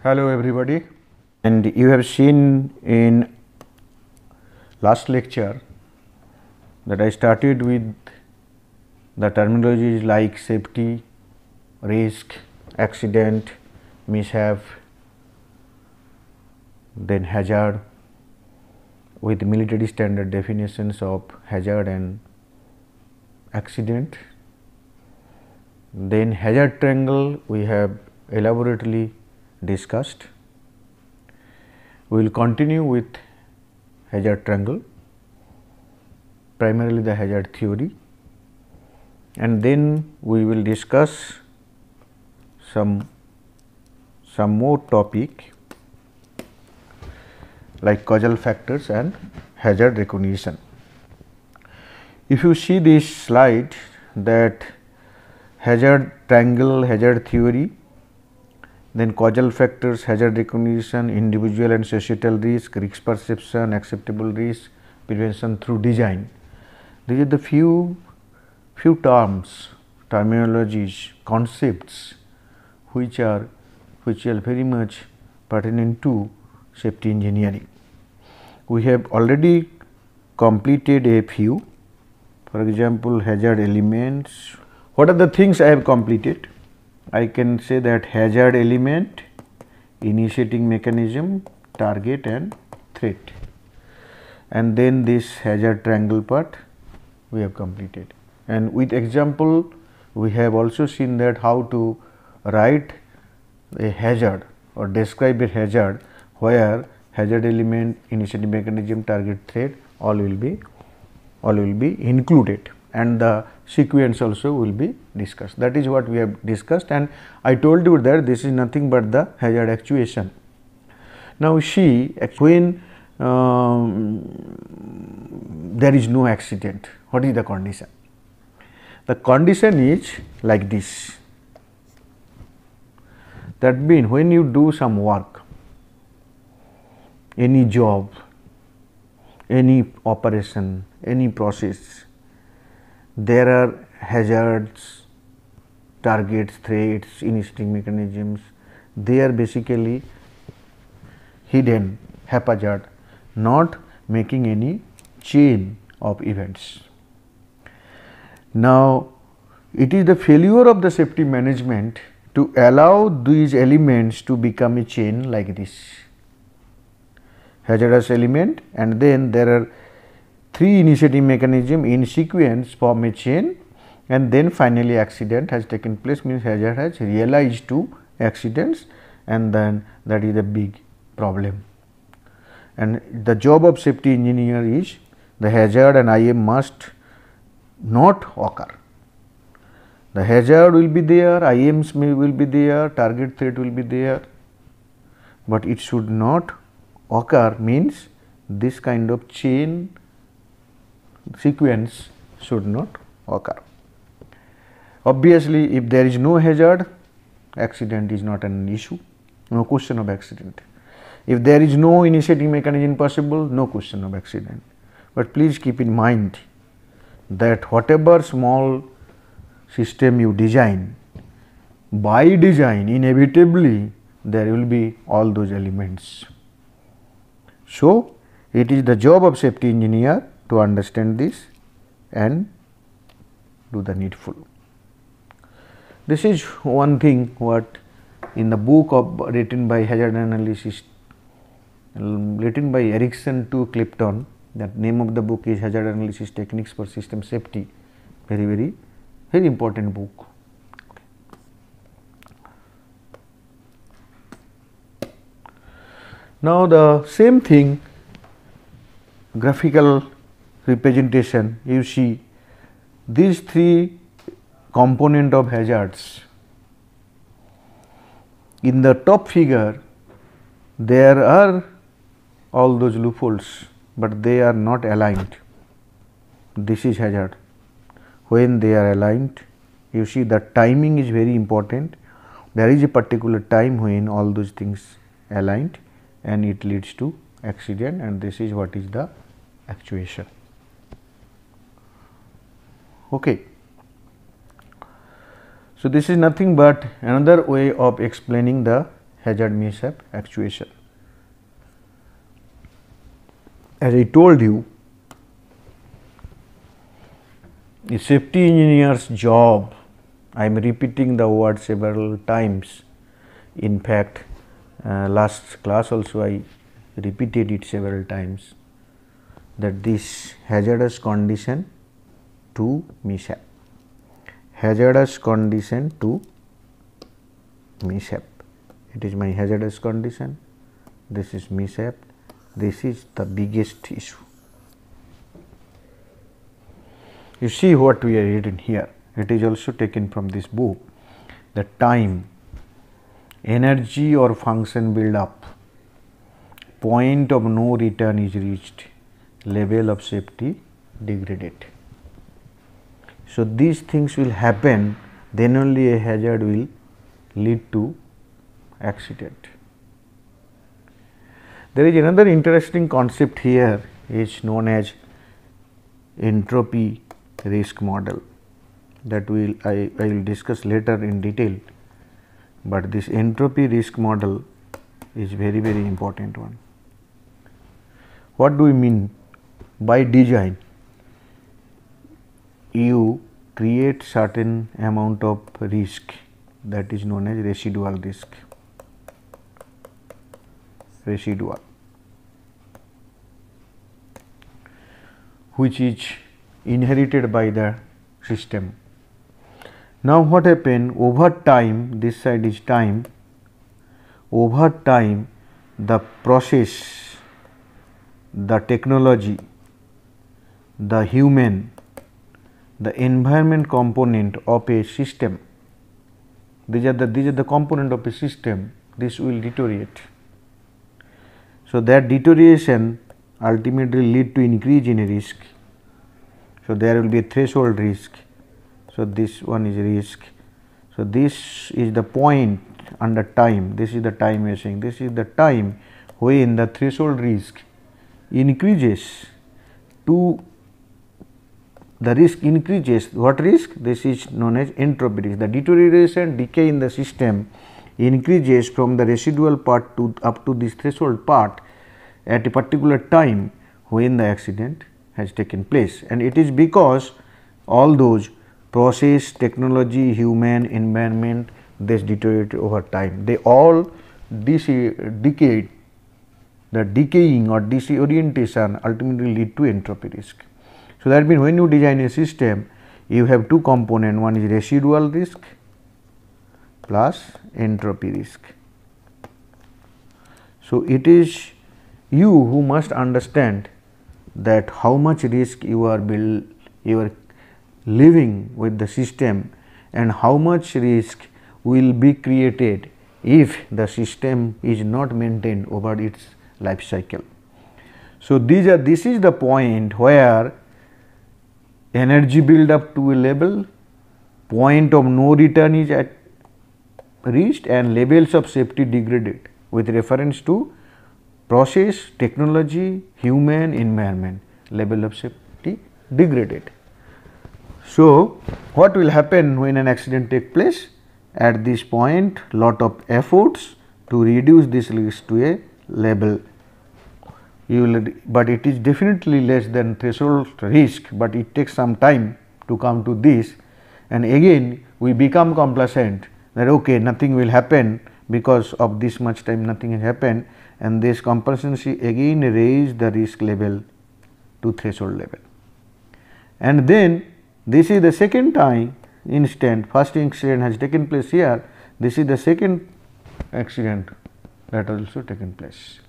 Hello everybody, and you have seen in last lecture that I started with the terminologies like safety, risk, accident, mishap, then hazard with military standard definitions of hazard and accident. Then hazard triangle we have elaborately discussed. We will continue with hazard triangle, primarily the hazard theory, and then we will discuss some more topic like causal factors and hazard recognition. If you see this slide, that hazard triangle, hazard theory, then causal factors, hazard recognition, individual and societal risk, risk perception, acceptable risk, prevention through design. These are the few terms, terminologies, concepts which are very much pertinent to safety engineering. We have already completed a few. For example, hazard elements. What are the things I have completed? I can say that hazard element, initiating mechanism, target and threat, and then this hazard triangle part we have completed. And with example, we have also seen that how to write a hazard or describe a hazard where hazard element, initiating mechanism, target, threat all will be included, and the sequence also will be discussed. That is what we have discussed, and I told you that this is nothing but the hazard actuation. Now, see, when there is no accident, what is the condition? The condition is like this. That means when you do some work, any job, any operation, any process, there are hazards, targets, threats, initiating mechanisms. They are basically hidden, haphazard, not making any chain of events. Now, it is the failure of the safety management to allow these elements to become a chain like this. Hazardous element, and then there are 3 initiating mechanism in sequence form a chain, and then finally accident has taken place, means hazard has realized to accidents, and then that is a big problem. And the job of safety engineer is the hazard and IM must not occur. The hazard will be there, IMs will be there, target threat will be there, but it should not occur, means this kind of chain sequence should not occur. Obviously, if there is no hazard, accident is not an issue, no question of accident. If there is no initiating mechanism possible, no question of accident. But please keep in mind that whatever small system you design, by design inevitably there will be all those elements. So, it is the job of safety engineer to understand this and do the needful. This is one thing what in the book of written by hazard analysis, written by Erickson to Clifton. That name of the book is Hazard Analysis Techniques for System Safety. Very important book. Now, the same thing, graphical representation, you see these 3 component of hazards. In the top figure, there are all those loopholes, but they are not aligned. This is hazard. When they are aligned, you see the timing is very important. There is a particular time when all those things aligned, and it leads to accident, and this is what is the actuation. Okay. So, this is nothing but another way of explaining the hazard mishap actuation. As I told you, the safety engineer's job, I am repeating the word several times. In fact, last class also I repeated it several times, that this hazardous condition to mishap, hazardous condition to mishap. It is my hazardous condition, this is mishap, this is the biggest issue. You see what we are reading here, it is also taken from this book. The time, energy or function build up, point of no return is reached, level of safety degraded. So, these things will happen, then only a hazard will lead to accident. There is another interesting concept here, is known as entropy risk model, that I will discuss later in detail, but this entropy risk model is very important one. What do we mean? By design, you create certain amount of risk, that is known as residual risk, residual, which is inherited by the system. Now, what happen over time, this side is time, over time the process, the technology, the human, the environment component of a system, these are the component of a system, this will deteriorate. So, that deterioration ultimately lead to increase in a risk. So, there will be a threshold risk. So, this one is risk. So, this is the point under time, this is the time we are saying, this is the time when the threshold risk increases to the risk increases. What risk? This is known as entropy risk. The deterioration, decay in the system increases from the residual part to up to this threshold part at a particular time when the accident has taken place, and it is because all those process, technology, human, environment, this deteriorate over time. They all decay. The decaying or disorientation ultimately lead to entropy risk. So, that means when you design a system, you have two components, one is residual risk plus entropy risk. So, it is you who must understand that how much risk you are living with the system and how much risk will be created if the system is not maintained over its life cycle. So, this is the point where energy build up to a level, point of no return is reached, and levels of safety degraded with reference to process, technology, human, environment, level of safety degraded. So, what will happen when an accident takes place? At this point, lot of efforts to reduce this risk to a level. But it is definitely less than threshold risk, but it takes some time to come to this, and again we become complacent that okay, nothing will happen because of this much time, nothing has happened, and this complacency again raise the risk level to threshold level. And then this is the second time instant, first accident has taken place here, this is the second accident that has also taken place.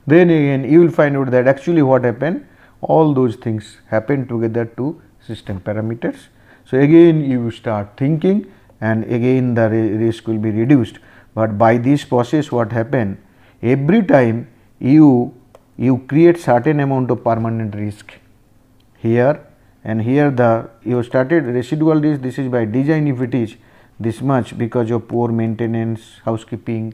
Then again you will find out that actually what happened, all those things happen together to system parameters. So, again you start thinking and again the risk will be reduced, but by this process what happened, every time you create certain amount of permanent risk here, and here you started residual risk, this is by design if it is this much because of poor maintenance, housekeeping,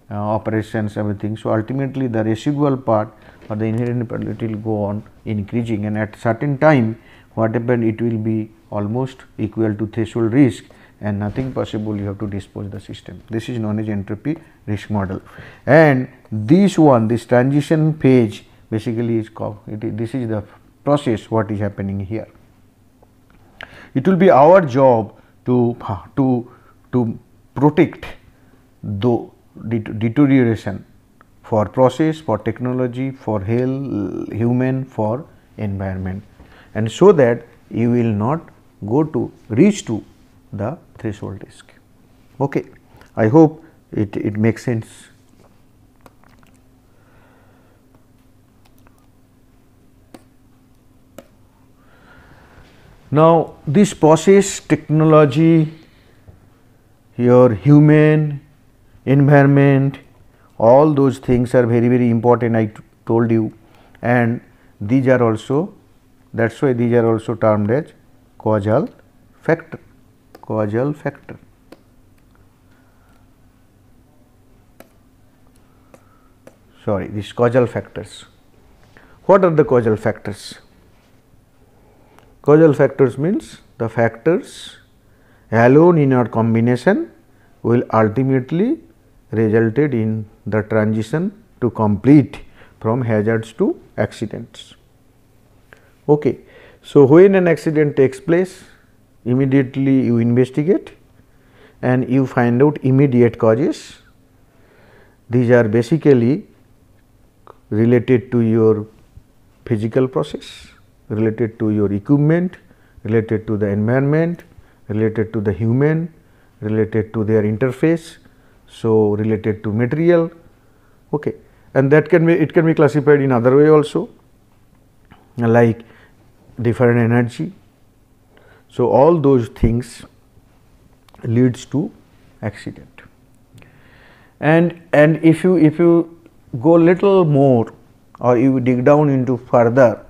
operations, everything. So, ultimately the residual part or the inherent part it will go on increasing, and at certain time what happened, it will be almost equal to threshold risk, and nothing possible, you have to dispose the system. This is known as entropy risk model. And this one, this transition phase basically is called, this is the process what is happening here. It will be our job to protect the deterioration for process, for technology, for health, human, for environment, and so that you will not go to reach to the threshold risk. Okay. I hope it makes sense. Now, this process, technology, your human, environment, all those things are very, very important, I told you, and these are also, that is why these are also termed as causal factor, causal factor. Sorry, these causal factors. What are the causal factors? Causal factors means the factors alone in or combination will ultimately resulted in the transition to complete from hazards to accidents. Okay. So, when an accident takes place, immediately you investigate and you find out immediate causes. These are basically related to your physical process, related to your equipment, related to the environment, related to the human, related to their interface, so related to material, okay. And that can be, it can be classified in other way also, like different energy. So, all those things leads to accident. And if you go little more or you dig down into further,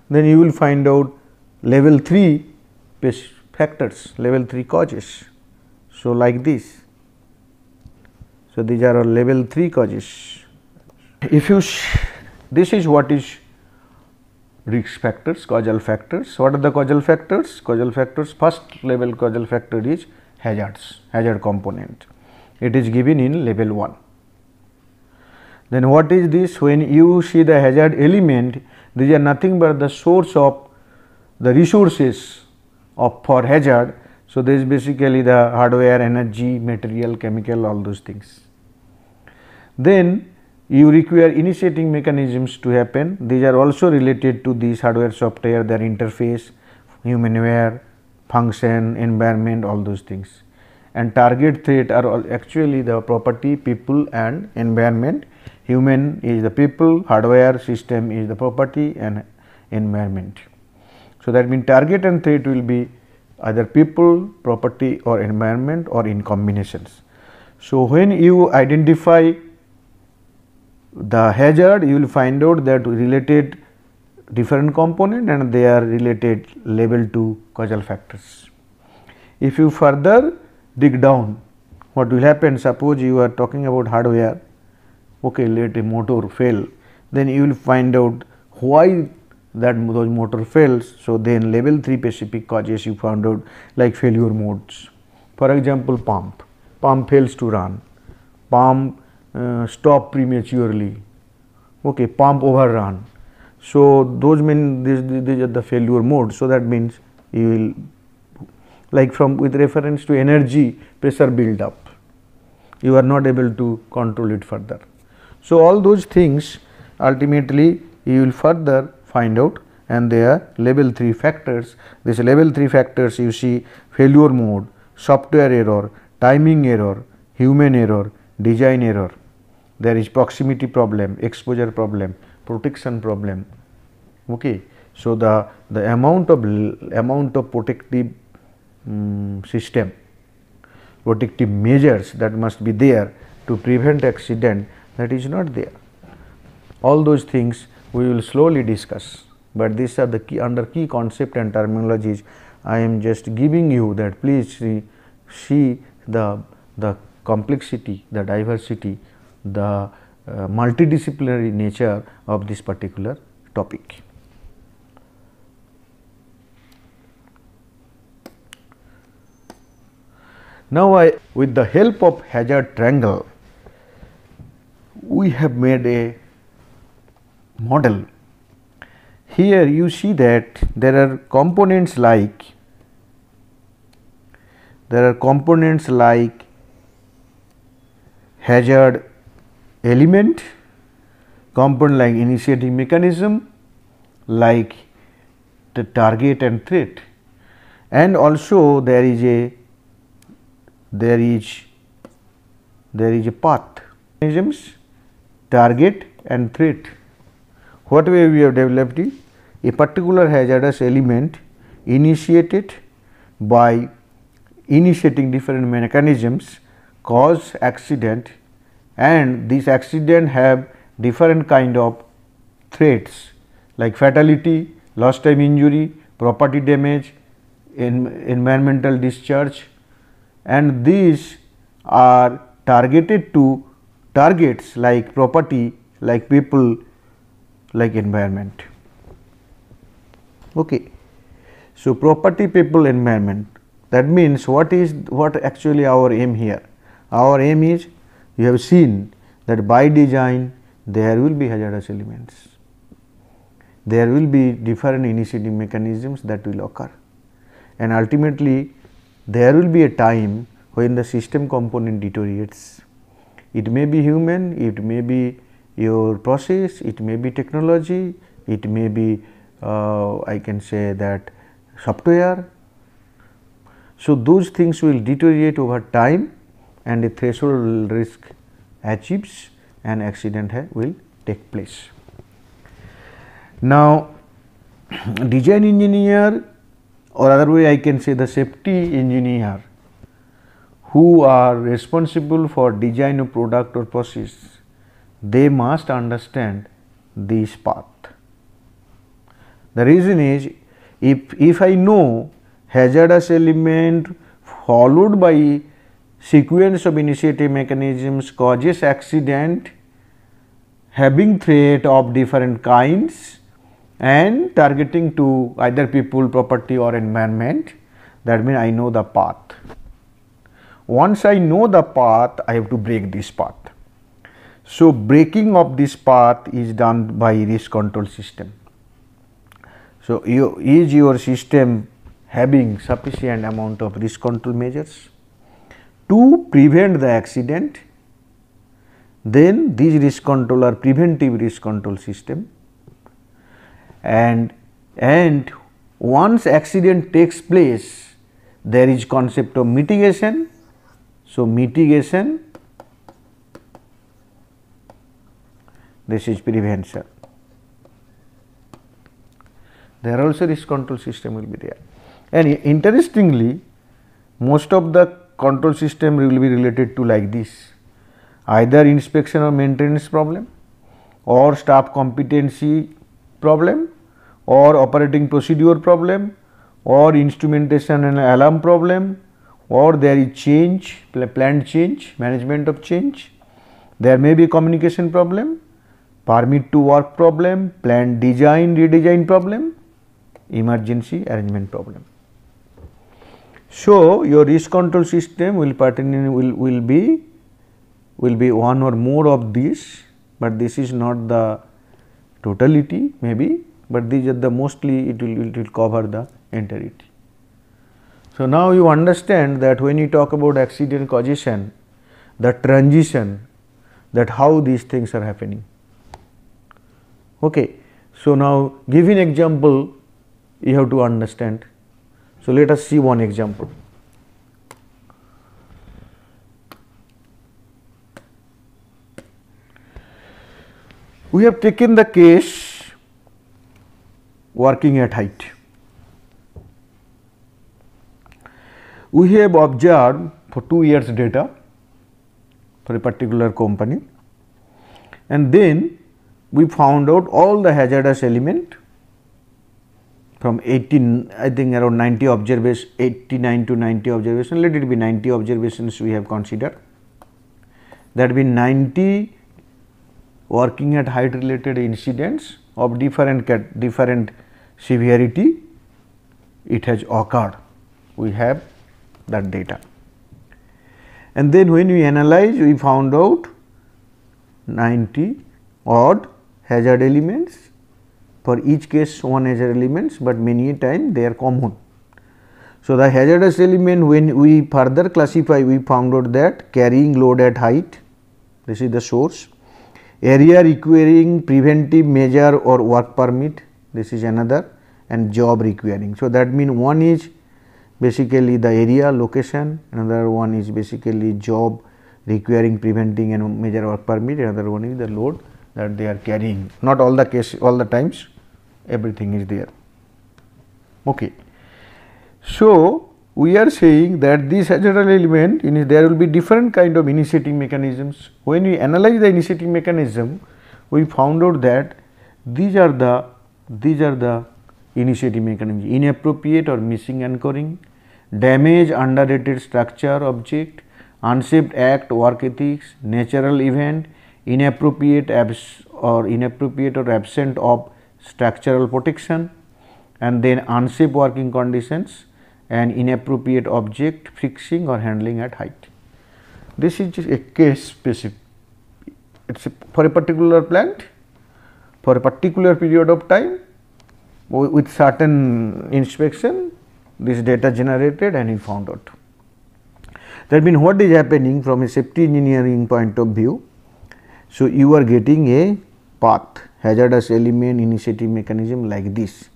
then you will find out level 3 factors, level 3 causes. So, like this. So, these are level 3 causes. If you this is what is risk factors, causal factors. What are the causal factors? Causal factors, first level causal factor is hazards, hazard component. It is given in level 1. Then what is this? When you see the hazard element, these are nothing but the source of the resources of for hazard. So, this is basically the hardware, energy, material, chemical, all those things. Then you require initiating mechanisms to happen. These are also related to these hardware, software, their interface, humanware, function, environment, all those things. And target threat are all actually the property, people and environment. Human is the people, hardware, system is the property and environment. So, that means target and threat will be either people, property or environment or in combinations. So, when you identify the hazard, you will find out that related different component and they are related level 2 causal factors. If you further dig down, what will happen? Suppose you are talking about hardware, okay, let a motor fail, then you will find out why that those motor fails. So, then level 3 specific causes you found out, like failure modes. For example, pump fails to run, pump stop prematurely, okay, pump overrun. So, those mean these are the failure modes. So, that means you will, like from with reference to energy pressure build up, you are not able to control it further. So, all those things ultimately you will further find out, and they are level 3 factors. This level 3 factors you see failure mode, software error, timing error, human error, design error. There is proximity problem, exposure problem, protection problem. Okay. So, the amount of protective system, protective measures that must be there to prevent accident, that is not there. All those things we will slowly discuss, but these are the key under key concept and terminologies. I am just giving you that, please see the complexity, the diversity, the multidisciplinary nature of this particular topic. Now, with the help of hazard triangle, we have made a model. Here you see that there are components like hazard element, component like initiating mechanism, like the target and threat, and also there is a path mechanisms, target and threat. What way we have developed it? A particular hazardous element initiated by initiating different mechanisms cause accident, and this accident have different kind of threats like fatality, lost time injury, property damage, environmental discharge, and these are targeted to targets like property, like people, like environment. Okay. So, property, people, environment, that means what actually our aim here? Our aim is, you have seen that by design there will be hazardous elements, there will be different initiating mechanisms that will occur, and ultimately there will be a time when the system component deteriorates. It may be human, it may be your process, it may be technology, it may be I can say that software. So, those things will deteriorate over time and a threshold risk achieves and accident will take place. Now, design engineer, or other way I can say the safety engineer, who are responsible for design of product or process, they must understand this path. The reason is, if I know hazardous element followed by sequence of initiative mechanisms causes accident having threat of different kinds and targeting to either people, property or environment, that means I know the path. Once I know the path, I have to break this path. So, breaking of this path is done by risk control system. So, is your system having sufficient amount of risk control measures to prevent the accident? Then these risk control are preventive risk control system, and once accident takes place, there is concept of mitigation. So, mitigation, this is prevention. There also risk control system will be there, and interestingly most of the control system will be related to like this: either inspection or maintenance problem, or staff competency problem, or operating procedure problem, or instrumentation and alarm problem, or there is change, planned change, management of change. There may be communication problem, permit to work problem, planned design, redesign problem, emergency arrangement problem. So, your risk control system will be one or more of these, but this is not the totality maybe, but these are the mostly it will cover the entirety. So, now you understand that when you talk about accident causation, the transition, that how these things are happening. Okay. So, now giving example you have to understand. So, let us see one example. We have taken the case working at height. We have observed for 2 years data for a particular company, and then we found out all the hazardous element from 18, I think around 90 observations, 89 to 90 observations, let it be 90 observations we have considered. That means 90 working at height related incidents of different severity, it has occurred. We have that data. and then when we analyze, we found out 90 odd hazard elements. For each case one hazard elements, but many a time they are common. So, the hazardous element, when we further classify, we found out that carrying load at height, this is the source, area requiring preventive measure or work permit, this is another, and job requiring. So, that means one is basically the area location, another one is basically job requiring preventing and measure work permit, another one is the load that they are carrying. Not all the case, all the times everything is there. Okay. So, we are saying that this hazardous element, there will be different kind of initiating mechanisms. When we analyze the initiating mechanism, we found out that these are the initiating mechanisms: inappropriate or missing anchoring, damage underrated structure object, unsafe act work ethics, natural event, inappropriate or absent of structural protection, and then unsafe working conditions and inappropriate object fixing or handling at height. This is a case specific, it is for a particular plant for a particular period of time with certain inspection, this data generated and he found out. That means, what is happening from a safety engineering point of view? So, you are getting a path, hazardous element, initiating mechanism like this.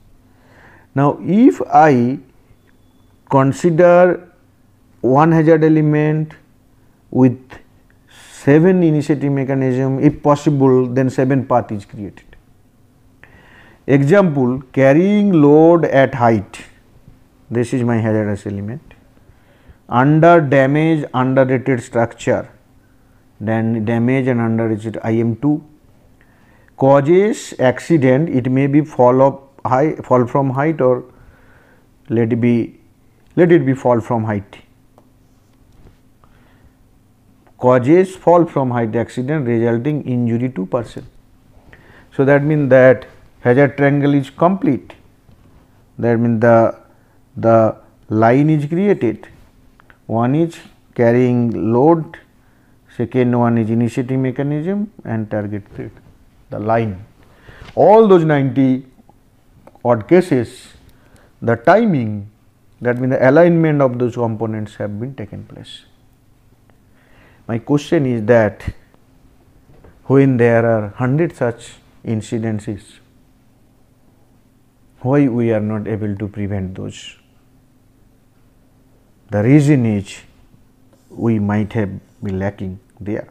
Now, if I consider one hazard element with 7 initiating mechanism, if possible, then 7 path is created. Example, carrying load at height, this is my hazardous element. Under damage underrated structure, then damage and underrated IM2. Causes accident, it may be fall from height or let it be fall from height. Causes fall from height accident resulting injury to person. So, that means that hazard triangle is complete, that means the line is created. One is carrying load, second one is initiating mechanism and target threat, the line. All those 90 odd cases, the timing, that means the alignment of those components have been taken place. My question is that when there are 100 such incidences, why we are not able to prevent those? The reason is we might have been lacking there.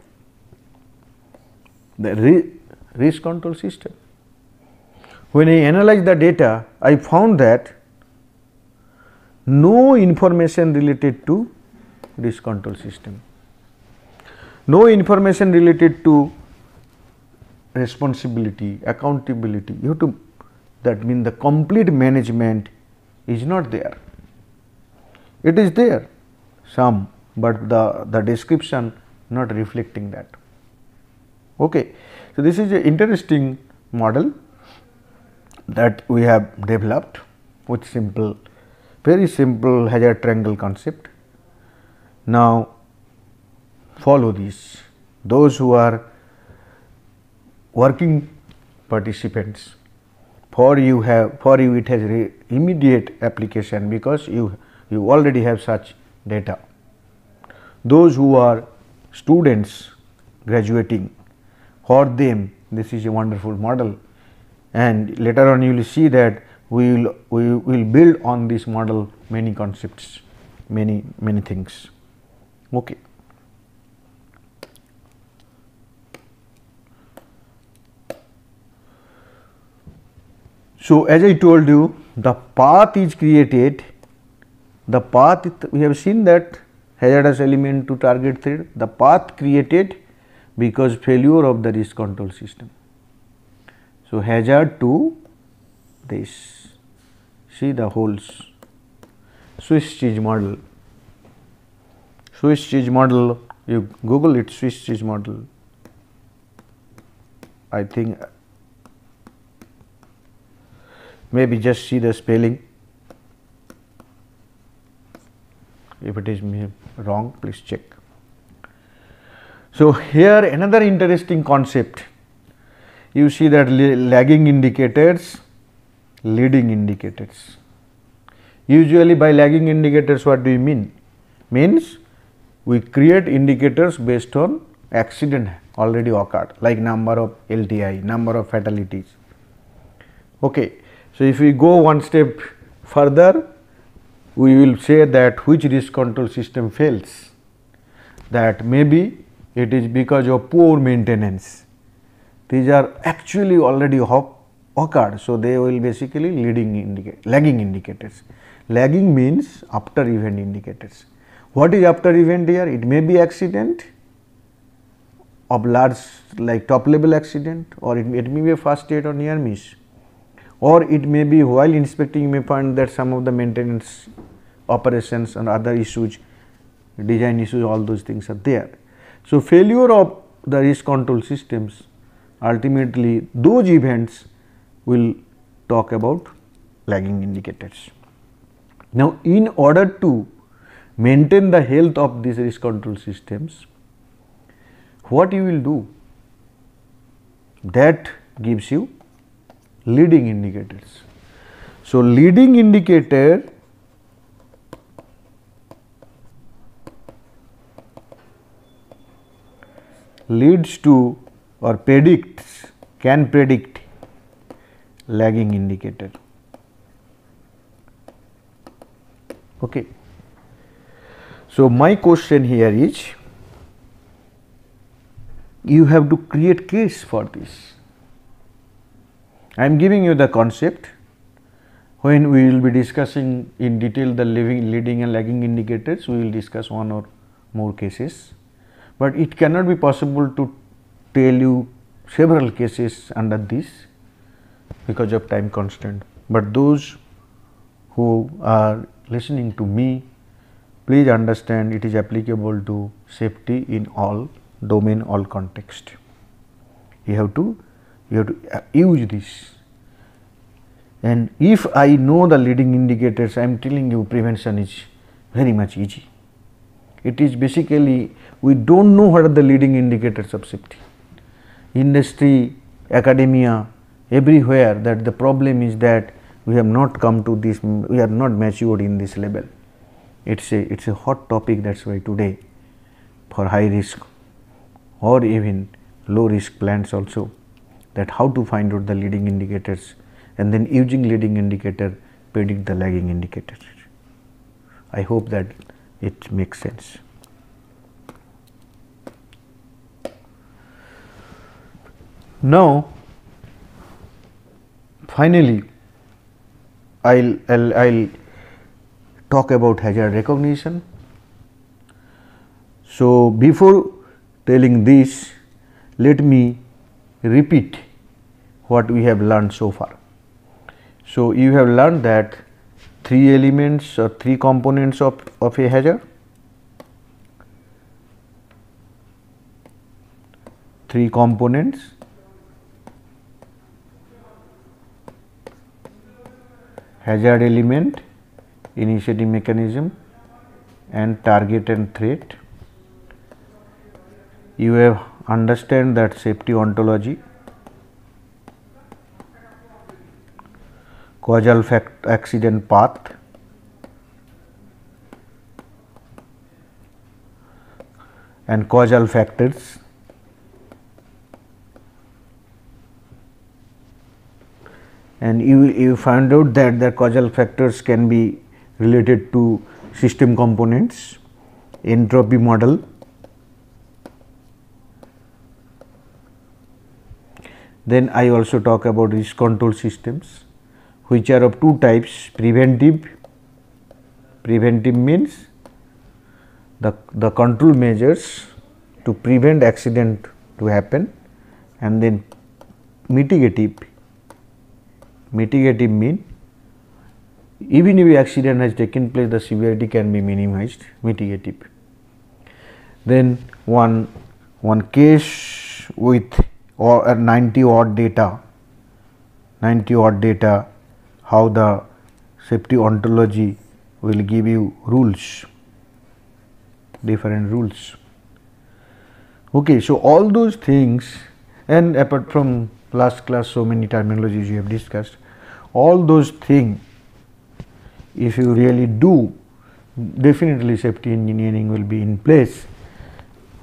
The risk control system. When I analyze the data, I found that no information related to risk control system, no information related to responsibility, accountability. You have to, that means the complete management is not there. It is there some, but the description not reflecting that. Okay. So, this is an interesting model that we have developed with simple, very simple hazard triangle concept. Now, follow this. Those who are working participants, for you it has immediate application because you already have such data. Those who are students graduating, for them this is a wonderful model, and later on you will see that we will build on this model many concepts, many things. Okay. So, as I told you, the path is created, the path we have seen that hazardous element to target threat, the path created because failure of the risk control system. So, hazard to this, see the holes, Swiss cheese model, Swiss cheese model, you Google it, Swiss cheese model, I think maybe just see the spelling, if it is wrong please check. So, here another interesting concept, you see that lagging indicators, leading indicators. Usually by lagging indicators, what do you mean? Means we create indicators based on accident already occurred, like number of LTI, number of fatalities. Okay. So, if we go one step further, we will say that which risk control system fails, that maybe it is because of poor maintenance. These are actually already occurred. So, they will basically lagging indicators. Lagging means after event indicators. What is after event here? It may be accident of large, like top level accident, or it may be a first aid or near miss, or it may be while inspecting you may find that some of the maintenance operations and other issues, design issues, all those things are there. So, failure of the risk control systems, ultimately those events will talk about lagging indicators. Now, in order to maintain the health of these risk control systems, what you will do? That gives you leading indicators. So, leading indicator leads to or predicts, can predict lagging indicator. Okay. So, my question here is, you have to create case for this. I am giving you the concept. When we will be discussing in detail the leading and lagging indicators, we will discuss one or more cases, but it cannot be possible to tell you several cases under this because of time constraint. But those who are listening to me, please understand it is applicable to safety in all domain, all context. You have to use this. And if I know the leading indicators, I am telling you prevention is very much easy. It is basically, we do not know what are the leading indicators of safety. Industry, academia, everywhere, that the problem is that we have not come to this, we are not matured in this level. It is a hot topic, that is why today for high risk or even low risk plants also, that how to find out the leading indicators and then using leading indicator predict the lagging indicator. I hope that it makes sense. Now, finally, I'll talk about hazard recognition. So, before telling this, let me repeat what we have learned so far. So, you have learned that 3 elements or 3 components of a hazard. 3 components: hazard element, initiating mechanism, and target and threat. You have understand that safety ontology, causal accident path, and causal factors. And you find out that the causal factors can be related to system components, entropy model, then I also talk about risk control systems, which are of 2 types: preventive. Preventive means the control measures to prevent accident to happen, and then mitigative. Mitigative mean even if accident has taken place, the severity can be minimized. Mitigative. Then one case with or 90 odd data, how the safety ontology will give you rules, different rules. Okay, so all those things, and apart from last class so many terminologies you have discussed, all those things if you really do, definitely safety engineering will be in place,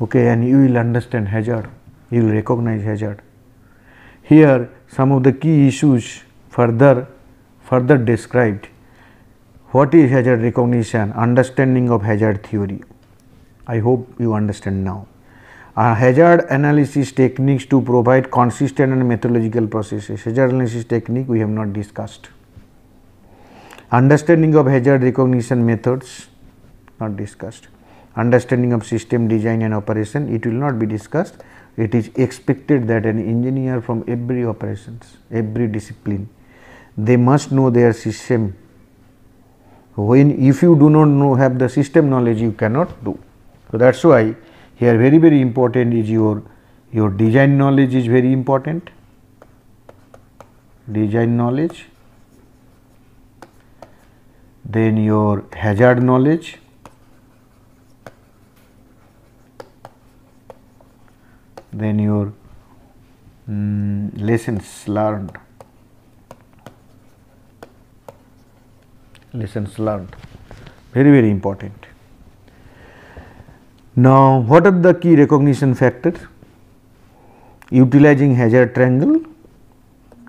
okay, and you will understand hazard, you will recognize hazard. Here some of the key issues further described. What is hazard recognition? Understanding of hazard theory. I hope you understand now. Hazard analysis techniques to provide consistent and methodological processes. Hazard analysis technique we have not discussed. Understanding of hazard recognition methods, not discussed. Understanding of system design and operation, it will not be discussed. It is expected that an engineer from every operations, every discipline, they must know their system. If you do not have the system knowledge, you cannot do. So that is why here very important is your design knowledge is very important, design knowledge, then your hazard knowledge, then your lessons learned, very important. Now, what are the key recognition factors? Utilizing hazard triangle,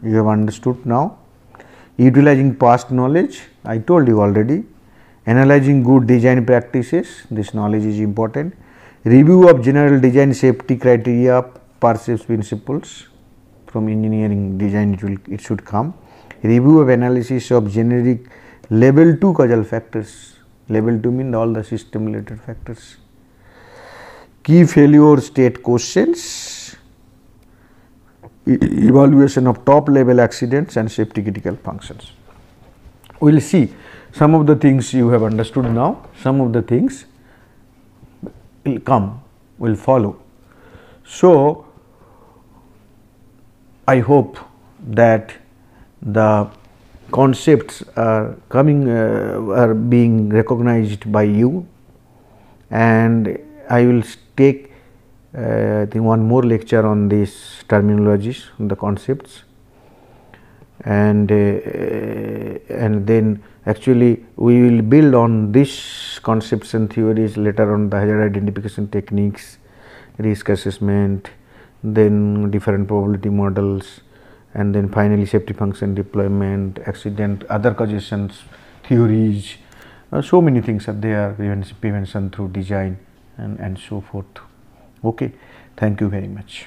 you have understood now. Utilizing past knowledge, I told you already. Analyzing good design practices, this knowledge is important. Review of general design safety criteria, Parsons principles, from engineering design it should come. Review of analysis of generic level 2 causal factors, level 2 means all the system related factors. Key failure state questions, evaluation of top level accidents and safety critical functions. We will see some of the things you have understood now, some of the things will come, will follow. So, I hope that the concepts are coming, are being recognized by you, and I will take I think one more lecture on these terminologies, on the concepts, and then actually we will build on these concepts and theories later on, the hazard identification techniques, risk assessment, then different probability models, and then finally safety function deployment, accident, other causations theories, so many things are there, prevention through design and so forth. Okay, thank you very much.